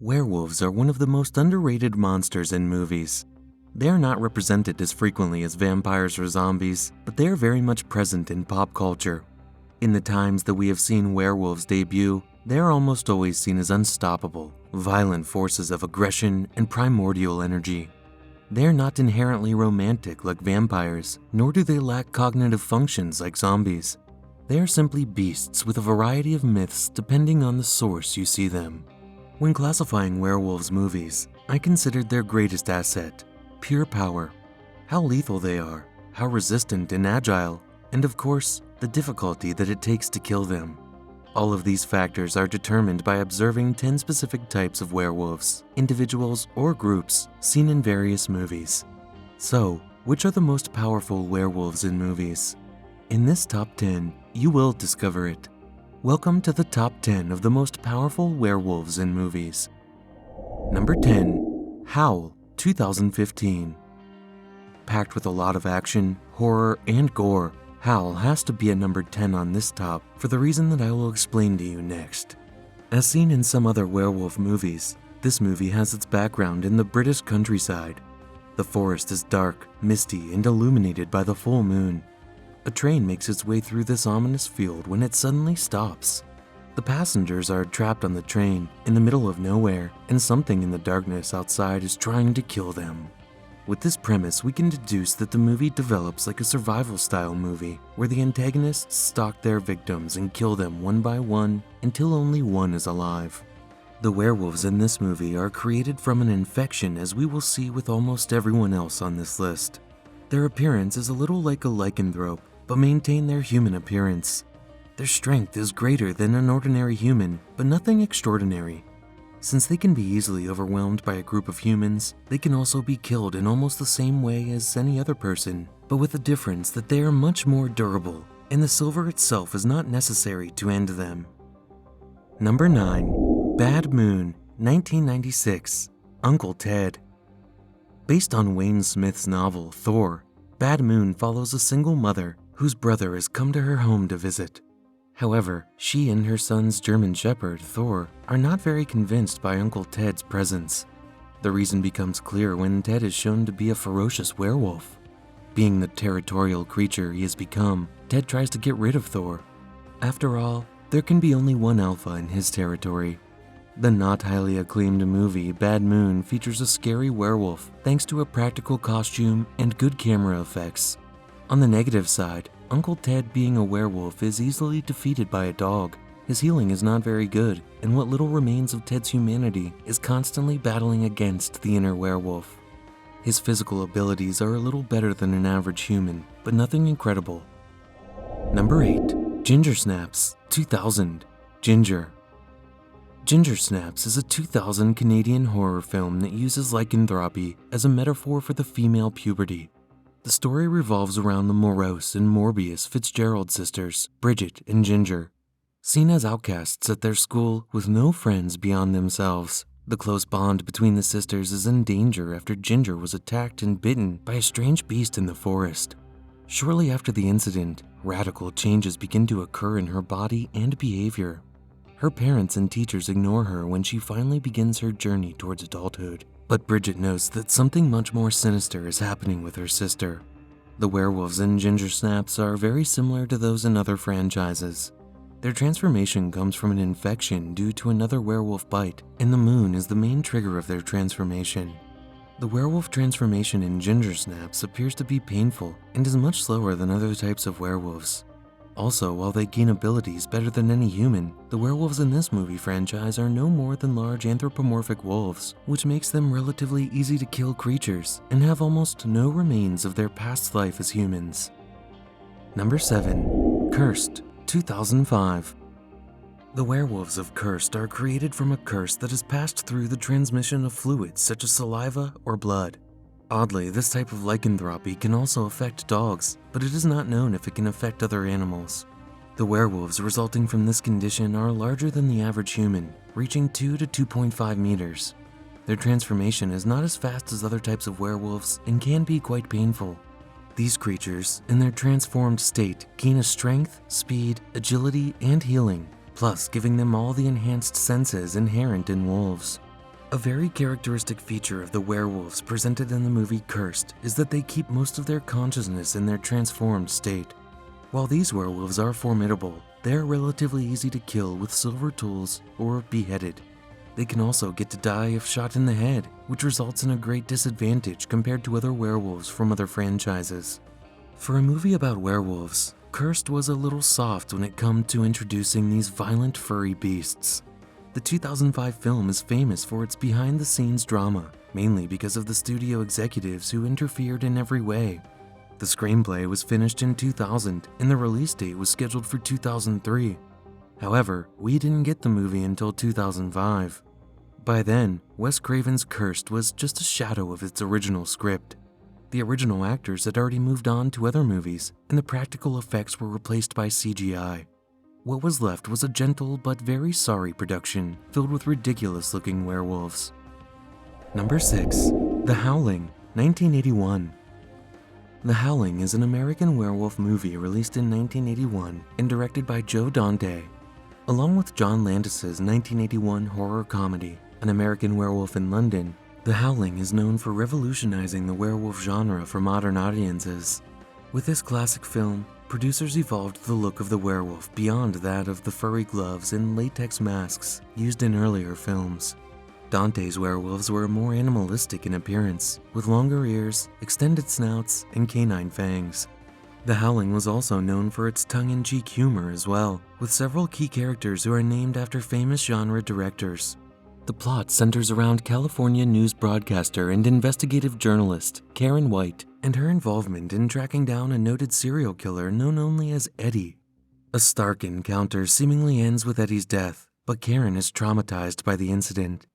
Werewolves are one of the most underrated monsters in movies. They are not represented as frequently as vampires or zombies, but they are very much present in pop culture. In the times that we have seen werewolves debut, they are almost always seen as unstoppable, violent forces of aggression and primordial energy. They are not inherently romantic like vampires, nor do they lack cognitive functions like zombies. They are simply beasts with a variety of myths depending on the source you see them. When classifying werewolves movies, I considered their greatest asset, pure power. How lethal they are, how resistant and agile, and of course, the difficulty that it takes to kill them. All of these factors are determined by observing 10 specific types of werewolves, individuals or groups, seen in various movies. So, which are the most powerful werewolves in movies? In this top 10, you will discover it. Welcome to the top 10 of the most powerful werewolves in movies. Number 10. Howl, 2015. Packed with a lot of action, horror, and gore, Howl has to be at number 10 on this top for the reason that I will explain to you next. As seen in some other werewolf movies, this movie has its background in the British countryside. The forest is dark, misty, and illuminated by the full moon. A train makes its way through this ominous field when it suddenly stops. The passengers are trapped on the train in the middle of nowhere, and something in the darkness outside is trying to kill them. With this premise, we can deduce that the movie develops like a survival-style movie, where the antagonists stalk their victims and kill them one by one until only one is alive. The werewolves in this movie are created from an infection, as we will see with almost everyone else on this list. Their appearance is a little like a lycanthrope, but maintain their human appearance. Their strength is greater than an ordinary human, but nothing extraordinary. Since they can be easily overwhelmed by a group of humans, they can also be killed in almost the same way as any other person, but with the difference that they are much more durable, and the silver itself is not necessary to end them. Number 9. Bad Moon, 1996. Uncle Ted. Based on Wayne Smith's novel, Thor, Bad Moon follows a single mother whose brother has come to her home to visit. However, she and her son's German shepherd, Thor, are not very convinced by Uncle Ted's presence. The reason becomes clear when Ted is shown to be a ferocious werewolf. Being the territorial creature he has become, Ted tries to get rid of Thor. After all, there can be only one alpha in his territory. The not highly acclaimed movie Bad Moon features a scary werewolf thanks to a practical costume and good camera effects. On the negative side, Uncle Ted being a werewolf is easily defeated by a dog. His healing is not very good, and what little remains of Ted's humanity is constantly battling against the inner werewolf. His physical abilities are a little better than an average human, but nothing incredible. Number 8. Gingersnaps, 2000. Ginger. Gingersnaps is a 2000 Canadian horror film that uses lycanthropy as a metaphor for the female puberty. The story revolves around the morose and Morbius Fitzgerald sisters, Bridget and Ginger. Seen as outcasts at their school with no friends beyond themselves, the close bond between the sisters is in danger after Ginger was attacked and bitten by a strange beast in the forest. Shortly after the incident, radical changes begin to occur in her body and behavior. Her parents and teachers ignore her when she finally begins her journey towards adulthood. But Bridget knows that something much more sinister is happening with her sister. The werewolves in Gingersnaps are very similar to those in other franchises. Their transformation comes from an infection due to another werewolf bite, and the moon is the main trigger of their transformation. The werewolf transformation in Gingersnaps appears to be painful and is much slower than other types of werewolves. Also, while they gain abilities better than any human, the werewolves in this movie franchise are no more than large anthropomorphic wolves, which makes them relatively easy to kill creatures and have almost no remains of their past life as humans. Number 7. Cursed, 2005. The werewolves of Cursed are created from a curse that is passed through the transmission of fluids such as saliva or blood. Oddly, this type of lycanthropy can also affect dogs, but it is not known if it can affect other animals. The werewolves resulting from this condition are larger than the average human, reaching 2 to 2.5 meters. Their transformation is not as fast as other types of werewolves and can be quite painful. These creatures, in their transformed state, gain a strength, speed, agility, and healing, plus giving them all the enhanced senses inherent in wolves. A very characteristic feature of the werewolves presented in the movie Cursed is that they keep most of their consciousness in their transformed state. While these werewolves are formidable, they are relatively easy to kill with silver tools or beheaded. They can also get to die if shot in the head, which results in a great disadvantage compared to other werewolves from other franchises. For a movie about werewolves, Cursed was a little soft when it came to introducing these violent furry beasts. The 2005 film is famous for its behind-the-scenes drama, mainly because of the studio executives who interfered in every way. The screenplay was finished in 2000, and the release date was scheduled for 2003. However, we didn't get the movie until 2005. By then, Wes Craven's Cursed was just a shadow of its original script. The original actors had already moved on to other movies, and the practical effects were replaced by CGI. What was left was a gentle but very sorry production filled with ridiculous-looking werewolves. Number 6. The Howling, 1981. The Howling is an American werewolf movie released in 1981 and directed by Joe Dante. Along with John Landis's 1981 horror comedy, An American Werewolf in London, The Howling is known for revolutionizing the werewolf genre for modern audiences. With this classic film, producers evolved the look of the werewolf beyond that of the furry gloves and latex masks used in earlier films. Dante's werewolves were more animalistic in appearance, with longer ears, extended snouts, and canine fangs. The Howling was also known for its tongue-in-cheek humor as well, with several key characters who are named after famous genre directors. The plot centers around California news broadcaster and investigative journalist Karen White and her involvement in tracking down a noted serial killer known only as Eddie. A stark encounter seemingly ends with Eddie's death, but Karen is traumatized by the incident.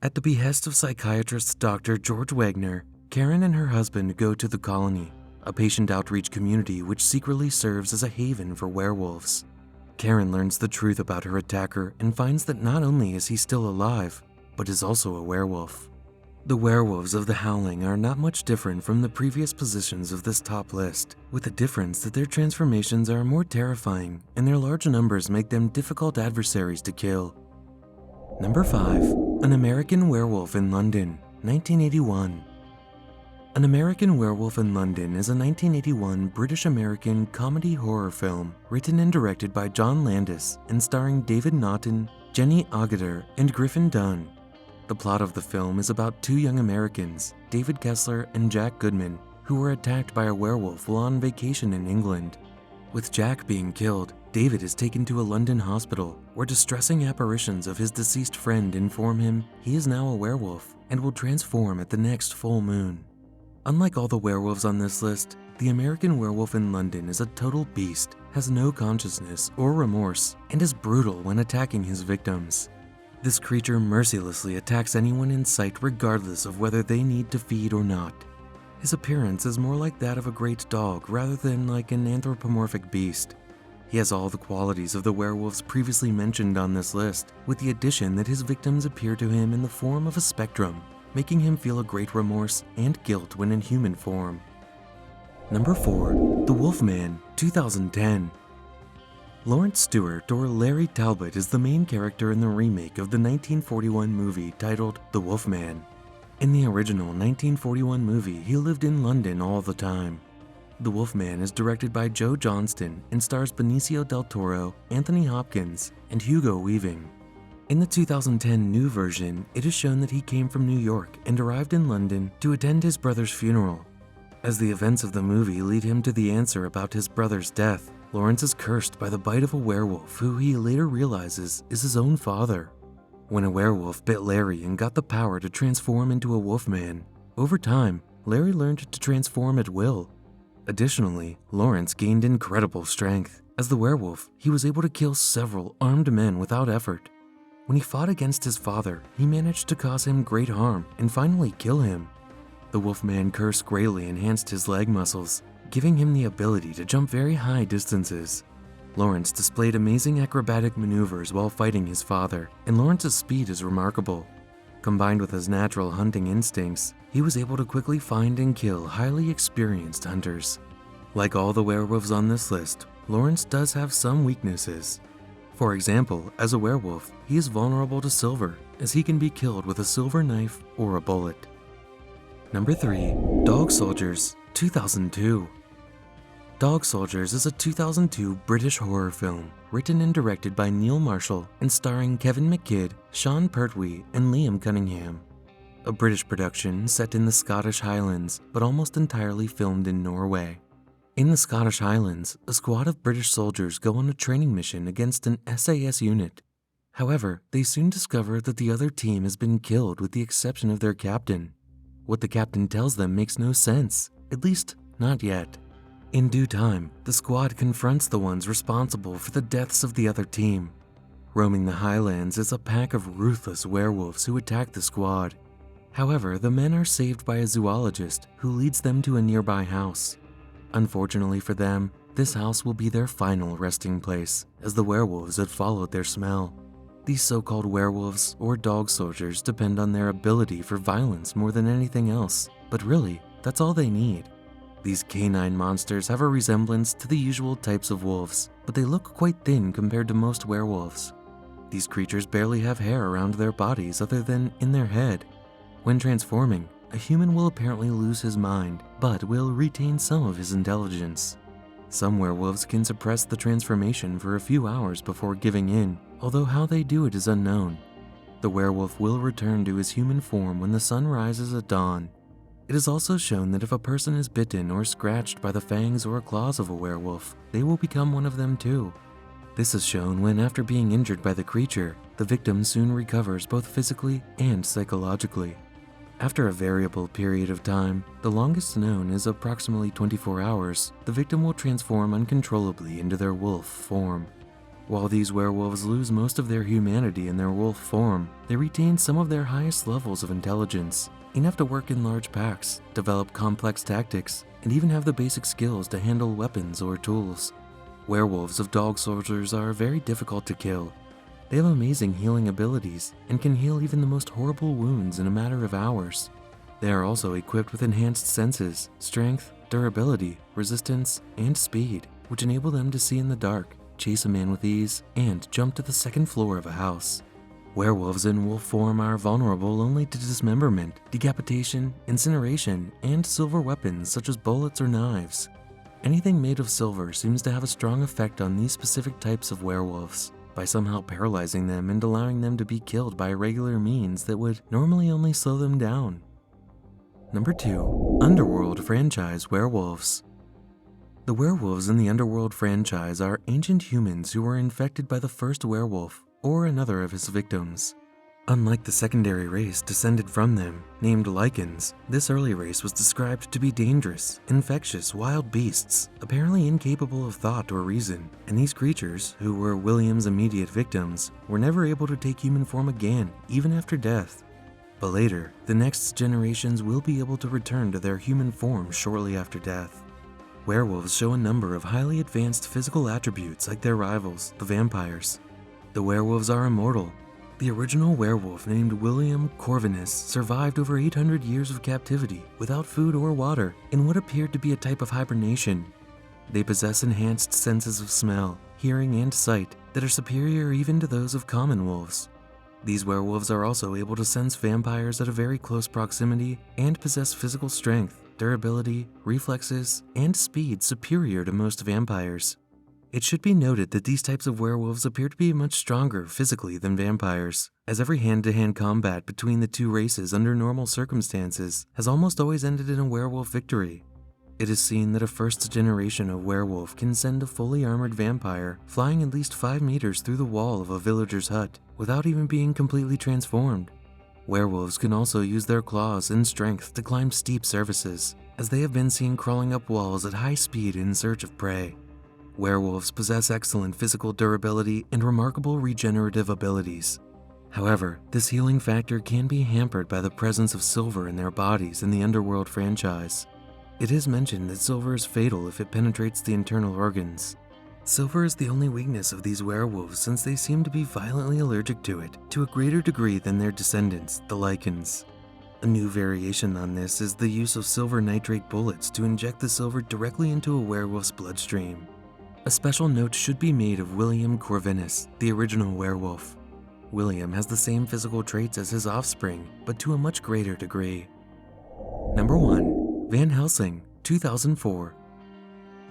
At the behest of psychiatrist Dr. George Wagner, Karen and her husband go to the Colony, a patient outreach community which secretly serves as a haven for werewolves. Karen learns the truth about her attacker and finds that not only is he still alive, but is also a werewolf. The werewolves of The Howling are not much different from the previous positions of this top list, with the difference that their transformations are more terrifying and their large numbers make them difficult adversaries to kill. Number 5. An American Werewolf in London, 1981. An American Werewolf in London is a 1981 British-American comedy horror film written and directed by John Landis and starring David Naughton, Jenny Agutter, and Griffin Dunne. The plot of the film is about two young Americans, David Kessler and Jack Goodman, who were attacked by a werewolf while on vacation in England. With Jack being killed, David is taken to a London hospital where distressing apparitions of his deceased friend inform him he is now a werewolf and will transform at the next full moon. Unlike all the werewolves on this list, the American Werewolf in London is a total beast, has no consciousness or remorse, and is brutal when attacking his victims. This creature mercilessly attacks anyone in sight regardless of whether they need to feed or not. His appearance is more like that of a great dog rather than like an anthropomorphic beast. He has all the qualities of the werewolves previously mentioned on this list, with the addition that his victims appear to him in the form of a spectrum, making him feel a great remorse and guilt when in human form. Number 4. The Wolfman, 2010. Lawrence Stewart, or Larry Talbot, is the main character in the remake of the 1941 movie titled The Wolfman. In the original 1941 movie, he lived in London all the time. The Wolfman is directed by Joe Johnston and stars Benicio del Toro, Anthony Hopkins, and Hugo Weaving. In the 2010 new version, it is shown that he came from New York and arrived in London to attend his brother's funeral. As the events of the movie lead him to the answer about his brother's death, Lawrence is cursed by the bite of a werewolf who he later realizes is his own father. When a werewolf bit Larry and got the power to transform into a wolfman, over time, Larry learned to transform at will. Additionally, Lawrence gained incredible strength. As the werewolf, he was able to kill several armed men without effort. When he fought against his father, he managed to cause him great harm and finally kill him. The Wolfman curse greatly enhanced his leg muscles, giving him the ability to jump very high distances. Lawrence displayed amazing acrobatic maneuvers while fighting his father, and Lawrence's speed is remarkable. Combined with his natural hunting instincts, he was able to quickly find and kill highly experienced hunters. Like all the werewolves on this list, Lawrence does have some weaknesses. For example, as a werewolf, he is vulnerable to silver, as he can be killed with a silver knife or a bullet. Number 3. Dog Soldiers, 2002. Dog Soldiers is a 2002 British horror film written and directed by Neil Marshall and starring Kevin McKidd, Sean Pertwee, and Liam Cunningham. A British production set in the Scottish Highlands, but almost entirely filmed in Norway. In the Scottish Highlands, a squad of British soldiers go on a training mission against an SAS unit. However, they soon discover that the other team has been killed with the exception of their captain. What the captain tells them makes no sense, at least not yet. In due time, the squad confronts the ones responsible for the deaths of the other team. Roaming the Highlands is a pack of ruthless werewolves who attack the squad. However, the men are saved by a zoologist who leads them to a nearby house. Unfortunately for them, this house will be their final resting place, as the werewolves had followed their smell. These so-called werewolves or dog soldiers depend on their ability for violence more than anything else, but really, that's all they need. These canine monsters have a resemblance to the usual types of wolves, but they look quite thin compared to most werewolves. These creatures barely have hair around their bodies other than in their head. When transforming, a human will apparently lose his mind, but will retain some of his intelligence. Some werewolves can suppress the transformation for a few hours before giving in, although how they do it is unknown. The werewolf will return to his human form when the sun rises at dawn. It is also shown that if a person is bitten or scratched by the fangs or claws of a werewolf, they will become one of them too. This is shown when, after being injured by the creature, the victim soon recovers both physically and psychologically. After a variable period of time, the longest known is approximately 24 hours, the victim will transform uncontrollably into their wolf form. While these werewolves lose most of their humanity in their wolf form, they retain some of their highest levels of intelligence, enough to work in large packs, develop complex tactics, and even have the basic skills to handle weapons or tools. Werewolves of dog soldiers are very difficult to kill. They have amazing healing abilities and can heal even the most horrible wounds in a matter of hours. They are also equipped with enhanced senses, strength, durability, resistance, and speed, which enable them to see in the dark, chase a man with ease, and jump to the second floor of a house. Werewolves in wolf form are vulnerable only to dismemberment, decapitation, incineration, and silver weapons such as bullets or knives. Anything made of silver seems to have a strong effect on these specific types of werewolves, by somehow paralyzing them and allowing them to be killed by regular means that would normally only slow them down. Number 2. Underworld Franchise Werewolves. The werewolves in the Underworld franchise are ancient humans who were infected by the first werewolf or another of his victims. Unlike the secondary race descended from them, named Lycans, this early race was described to be dangerous, infectious wild beasts, apparently incapable of thought or reason, and these creatures, who were William's immediate victims, were never able to take human form again, even after death. But later, the next generations will be able to return to their human form shortly after death. Werewolves show a number of highly advanced physical attributes like their rivals, the vampires. The werewolves are immortal. The original werewolf named William Corvinus survived over 800 years of captivity without food or water in what appeared to be a type of hibernation. They possess enhanced senses of smell, hearing, and sight that are superior even to those of common wolves. These werewolves are also able to sense vampires at a very close proximity and possess physical strength, durability, reflexes, and speed superior to most vampires. It should be noted that these types of werewolves appear to be much stronger physically than vampires, as every hand-to-hand combat between the two races under normal circumstances has almost always ended in a werewolf victory. It is seen that a first generation of werewolf can send a fully armored vampire flying at least 5 meters through the wall of a villager's hut without even being completely transformed. Werewolves can also use their claws and strength to climb steep surfaces, as they have been seen crawling up walls at high speed in search of prey. Werewolves possess excellent physical durability and remarkable regenerative abilities. However, this healing factor can be hampered by the presence of silver in their bodies in the Underworld franchise. It is mentioned that silver is fatal if it penetrates the internal organs. Silver is the only weakness of these werewolves since they seem to be violently allergic to it, to a greater degree than their descendants, the Lycans. A new variation on this is the use of silver nitrate bullets to inject the silver directly into a werewolf's bloodstream. A special note should be made of William Corvinus, the original werewolf. William has the same physical traits as his offspring, but to a much greater degree. Number 1. Van Helsing, 2004.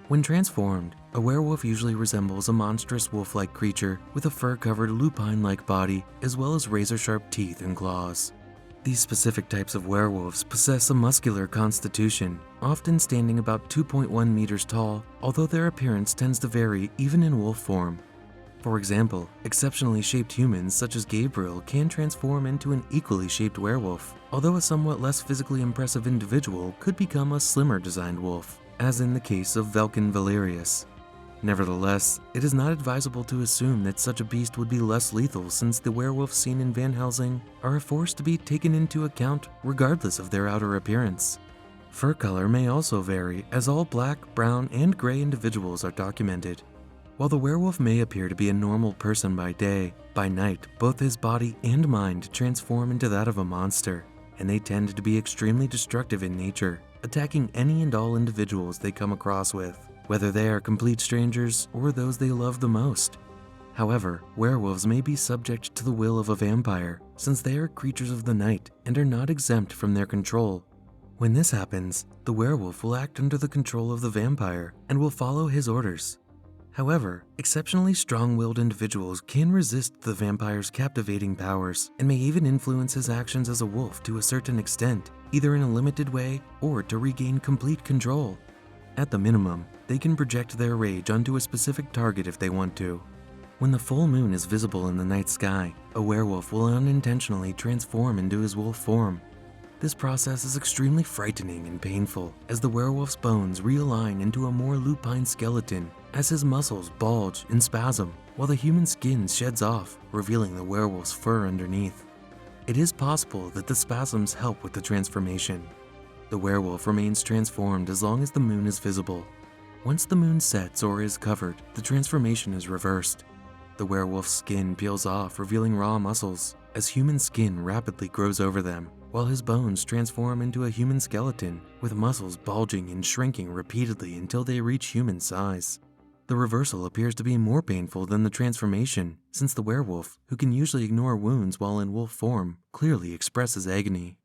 When transformed, a werewolf usually resembles a monstrous wolf-like creature with a fur-covered lupine-like body as well as razor-sharp teeth and claws. These specific types of werewolves possess a muscular constitution, often standing about 2.1 meters tall, although their appearance tends to vary even in wolf form. For example, exceptionally shaped humans such as Gabriel can transform into an equally shaped werewolf, although a somewhat less physically impressive individual could become a slimmer designed wolf, as in the case of Velkin Valerius. Nevertheless, it is not advisable to assume that such a beast would be less lethal, since the werewolves seen in Van Helsing are a force to be taken into account regardless of their outer appearance. Fur color may also vary, as all black, brown, and gray individuals are documented. While the werewolf may appear to be a normal person by day, by night both his body and mind transform into that of a monster, and they tend to be extremely destructive in nature, attacking any and all individuals they come across with, whether they are complete strangers or those they love the most. However, werewolves may be subject to the will of a vampire, since they are creatures of the night and are not exempt from their control. When this happens, the werewolf will act under the control of the vampire and will follow his orders. However, exceptionally strong-willed individuals can resist the vampire's captivating powers and may even influence his actions as a wolf to a certain extent, either in a limited way or to regain complete control. At the minimum, they can project their rage onto a specific target if they want to. When the full moon is visible in the night sky, a werewolf will unintentionally transform into his wolf form. This process is extremely frightening and painful, as the werewolf's bones realign into a more lupine skeleton as his muscles bulge and spasm, while the human skin sheds off, revealing the werewolf's fur underneath. It is possible that the spasms help with the transformation. The werewolf remains transformed as long as the moon is visible. Once the moon sets or is covered, the transformation is reversed. The werewolf's skin peels off, revealing raw muscles, as human skin rapidly grows over them, while his bones transform into a human skeleton, with muscles bulging and shrinking repeatedly until they reach human size. The reversal appears to be more painful than the transformation, since the werewolf, who can usually ignore wounds while in wolf form, clearly expresses agony.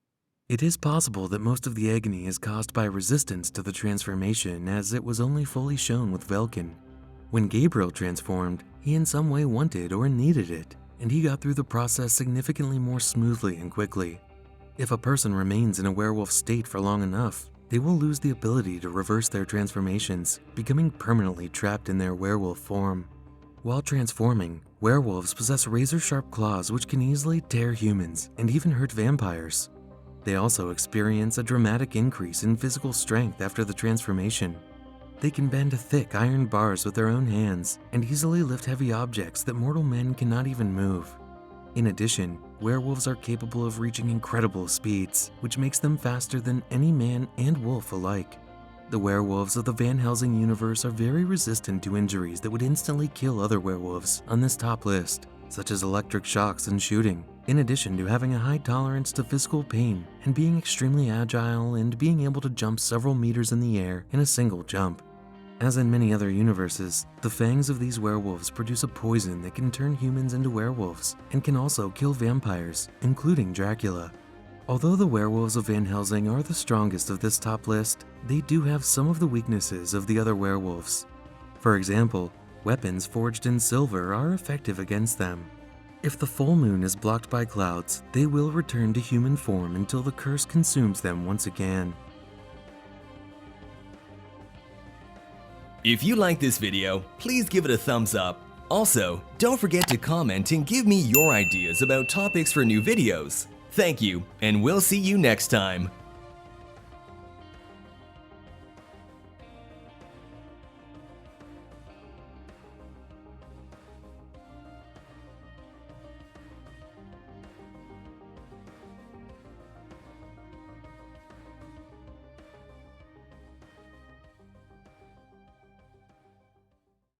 It is possible that most of the agony is caused by resistance to the transformation, as it was only fully shown with Velkin. When Gabriel transformed, he in some way wanted or needed it, and he got through the process significantly more smoothly and quickly. If a person remains in a werewolf state for long enough, they will lose the ability to reverse their transformations, becoming permanently trapped in their werewolf form. While transforming, werewolves possess razor-sharp claws which can easily tear humans and even hurt vampires. They also experience a dramatic increase in physical strength after the transformation. They can bend thick iron bars with their own hands and easily lift heavy objects that mortal men cannot even move. In addition, werewolves are capable of reaching incredible speeds, which makes them faster than any man and wolf alike. The werewolves of the Van Helsing universe are very resistant to injuries that would instantly kill other werewolves on this top list, such as electric shocks and shooting, in addition to having a high tolerance to physical pain and being extremely agile and being able to jump several meters in the air in a single jump. As in many other universes, the fangs of these werewolves produce a poison that can turn humans into werewolves and can also kill vampires, including Dracula. Although the werewolves of Van Helsing are the strongest of this top list, they do have some of the weaknesses of the other werewolves. For example, weapons forged in silver are effective against them. If the full moon is blocked by clouds, they will return to human form until the curse consumes them once again. If you like this video, please give it a thumbs up. Also, don't forget to comment and give me your ideas about topics for new videos. Thank you, and we'll see you next time.